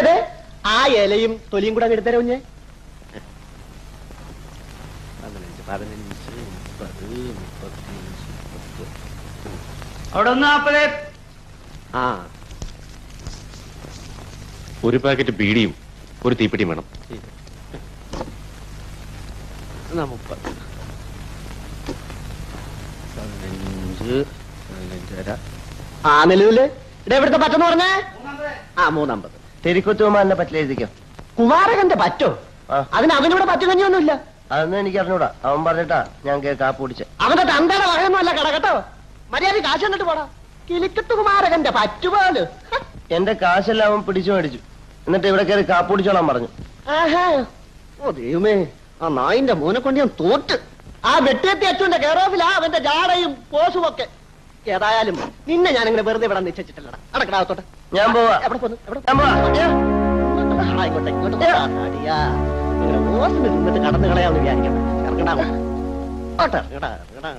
അതെ ആ ഇലയും തൊലിയും കൂടെ എടുത്തരോ കുഞ്ഞെ. 15, 30, 35, 40. അവിടെ ഒന്ന് 40. ആ ഒരു പാക്കറ്റ് ബീഡിയും ഒരു തീപ്പെട്ടിയും വേണം. 30, 15, 15. ആ നിലവില് ഇവിടെ എവിടുത്തെ പറ്റെന്ന് പറഞ്ഞേ? ആ 350. തെരിക്കൊത്തുമാന്റെ പറ്റില്ല എഴുതിക്കോ. കുമാരകന്റെ പറ്റോ? അതിന് അവനിവിടെ പറ്റുകഞ്ഞൊന്നുമില്ല. അതൊന്നും എനിക്ക് അറിഞ്ഞൂടാ. അവൻ പറഞ്ഞിട്ടാ ഞാൻ കാപ്പ് കുടിച്ച. അവന്റെ തന്തയുടെ വകയൊന്നുമല്ല കട കേട്ടോ. മര്യാദ കാശ് എന്നിട്ട് പോടാ. കിലിക്കത്ത് കുമാരകന്റെ പറ്റുപോല്. എന്റെ കാശെല്ലാം അവൻ പിടിച്ചു മേടിച്ചു. എന്നിട്ട് ഇവിടെ കയറി കാപ്പ് കുടിച്ചോളാൻ പറഞ്ഞു. ഓ ദൈവമേ, ആ നായിന്റെ മോനെ കൊണ്ട് ഞാൻ തോറ്റ്. ആ വെട്ടിയെത്തി അച്ഛന്റെ കെയറോഫിലാ അവന്റെ ജാടയും പോസും ഒക്കെ. ഏതായാലും നിന്നെ ഞാനിങ്ങനെ വെറുതെ വിടാൻ നിശ്ചയിച്ചിട്ടില്ലടാ. അടക്കടാത്തോട്ടെ. ഞാൻ പോവാ. എവിടെ പോന്നു? ഞാൻ പോവാ. ആയിക്കോട്ടെ, ഇങ്ങോട്ട് അടിയാ. ഇങ്ങനെ ഓസിന് തിന്നിട്ട് കടന്നു കളയാന്ന് വിചാരിക്കണ്ട. ഇറങ്ങടാ, ഇറങ്ങടാ.